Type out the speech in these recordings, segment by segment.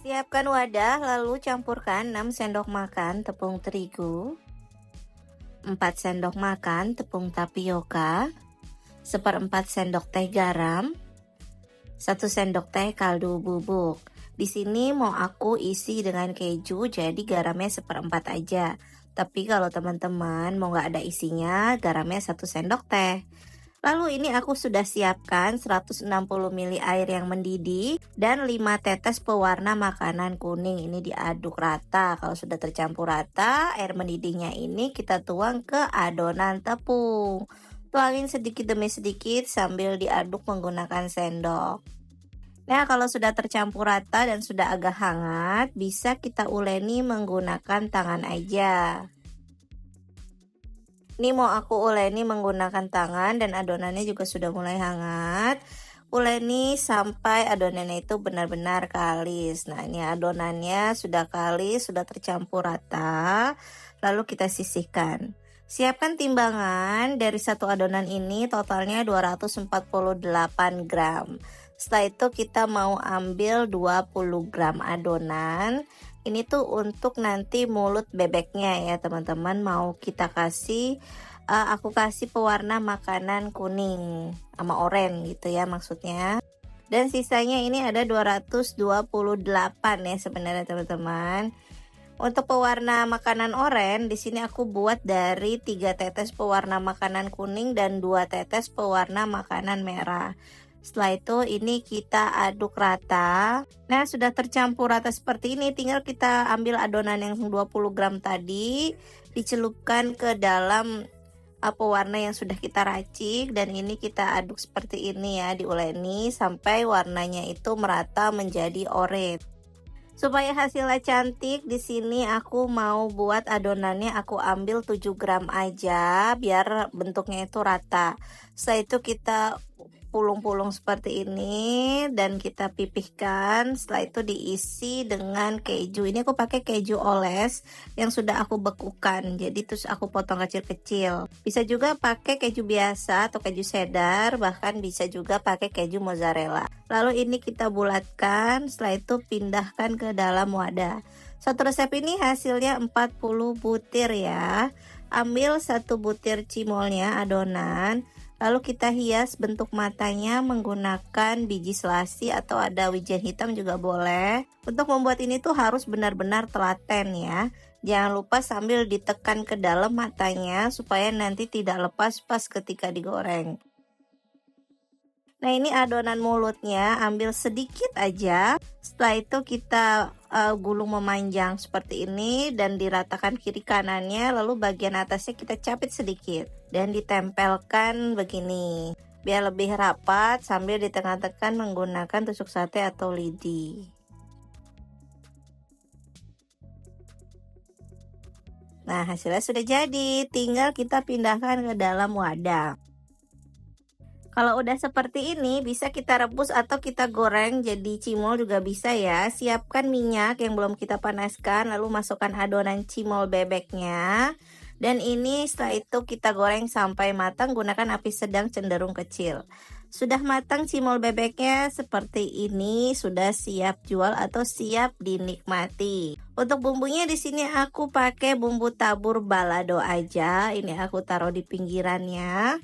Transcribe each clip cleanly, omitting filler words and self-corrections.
Siapkan wadah lalu campurkan 6 sendok makan tepung terigu, 4 sendok makan tepung tapioka, 1/4 sendok teh garam, 1 sendok teh kaldu bubuk. Di sini mau aku isi dengan keju, jadi garamnya 1/4 aja. Tapi kalau teman-teman mau nggak ada isinya, garamnya 1 sendok teh. Lalu ini aku sudah siapkan 160 ml air yang mendidih dan 5 tetes pewarna makanan kuning. Ini diaduk rata. Kalau sudah tercampur rata, air mendidihnya ini kita tuang ke adonan tepung. Tuangin sedikit demi sedikit sambil diaduk menggunakan sendok. Nah, kalau sudah tercampur rata dan sudah agak hangat, bisa kita uleni menggunakan tangan aja. Ini mau aku uleni menggunakan tangan dan adonannya juga sudah mulai hangat. Uleni sampai adonannya itu benar-benar kalis. Nah, ini adonannya sudah kalis, sudah tercampur rata. Lalu kita sisihkan. Siapkan timbangan, dari satu adonan ini totalnya 248 gram. Setelah itu kita mau ambil 20 gram adonan. Ini tuh untuk nanti mulut bebeknya ya teman-teman. Mau kita kasih, aku kasih pewarna makanan kuning sama oranye gitu ya maksudnya. Dan sisanya ini ada 228 ya sebenarnya teman-teman. Untuk pewarna makanan oranye, di sini aku buat dari 3 tetes pewarna makanan kuning dan 2 tetes pewarna makanan merah. Setelah itu ini kita aduk rata. Nah, sudah tercampur rata seperti ini, tinggal kita ambil adonan yang 20 gram tadi, dicelupkan ke dalam pewarna yang sudah kita racik, dan ini kita aduk seperti ini ya, diuleni sampai warnanya itu merata menjadi oranye. Supaya hasilnya cantik, di sini aku mau buat adonannya, aku ambil 7 gram aja biar bentuknya itu rata. Setelah itu kita pulung-pulung seperti ini dan kita pipihkan. Setelah itu diisi dengan keju. Ini aku pakai keju oles yang sudah aku bekukan, jadi terus aku potong kecil-kecil. Bisa juga pakai keju biasa atau keju cheddar, bahkan bisa juga pakai keju mozzarella. Lalu ini kita bulatkan, setelah itu pindahkan ke dalam wadah. Satu resep ini hasilnya 40 butir ya. Ambil 1 butir cimolnya adonan, lalu kita hias bentuk matanya menggunakan biji selasi atau ada wijen hitam juga boleh. Untuk membuat ini tuh harus benar-benar telaten ya. Jangan lupa sambil ditekan ke dalam matanya supaya nanti tidak lepas pas ketika digoreng. Nah, ini adonan mulutnya ambil sedikit aja. Setelah itu kita gulung memanjang seperti ini dan diratakan kiri kanannya, lalu bagian atasnya kita capit sedikit dan ditempelkan begini biar lebih rapat sambil ditekan-tekan menggunakan tusuk sate atau lidi. Nah, hasilnya sudah jadi, tinggal kita pindahkan ke dalam wadah. Kalau udah seperti ini, bisa kita rebus atau kita goreng jadi cimol juga bisa ya. Siapkan minyak yang belum kita panaskan, lalu masukkan adonan cimol bebeknya. Dan ini setelah itu kita goreng sampai matang, gunakan api sedang cenderung kecil. Sudah matang cimol bebeknya seperti ini, sudah siap jual atau siap dinikmati. Untuk bumbunya di sini aku pakai bumbu tabur balado aja. Ini aku taruh di pinggirannya.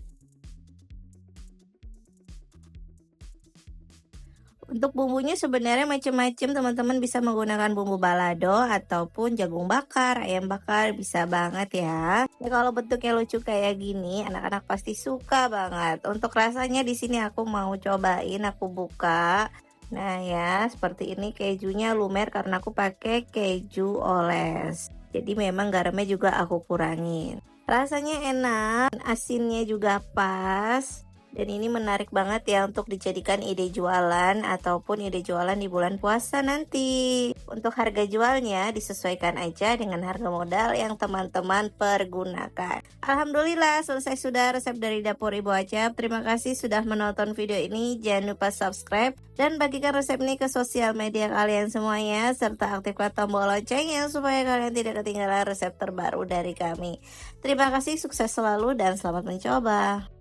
Untuk bumbunya sebenarnya macam-macam, teman-teman bisa menggunakan bumbu balado ataupun jagung bakar, ayam bakar, bisa banget ya. Ya kalau bentuknya lucu kayak gini, anak-anak pasti suka banget. Untuk rasanya di sini aku mau cobain, aku buka. Nah ya, seperti ini kejunya lumer karena aku pakai keju oles. Jadi memang garamnya juga aku kurangin. Rasanya enak, asinnya juga pas. Dan ini menarik banget ya untuk dijadikan ide jualan ataupun ide jualan di bulan puasa nanti. Untuk harga jualnya disesuaikan aja dengan harga modal yang teman-teman pergunakan. Alhamdulillah selesai sudah resep dari dapur Ibu Acep. Terima kasih sudah menonton video ini. Jangan lupa subscribe dan bagikan resep ini ke sosial media kalian semuanya. Serta aktifkan tombol loncengnya supaya kalian tidak ketinggalan resep terbaru dari kami. Terima kasih, sukses selalu dan selamat mencoba.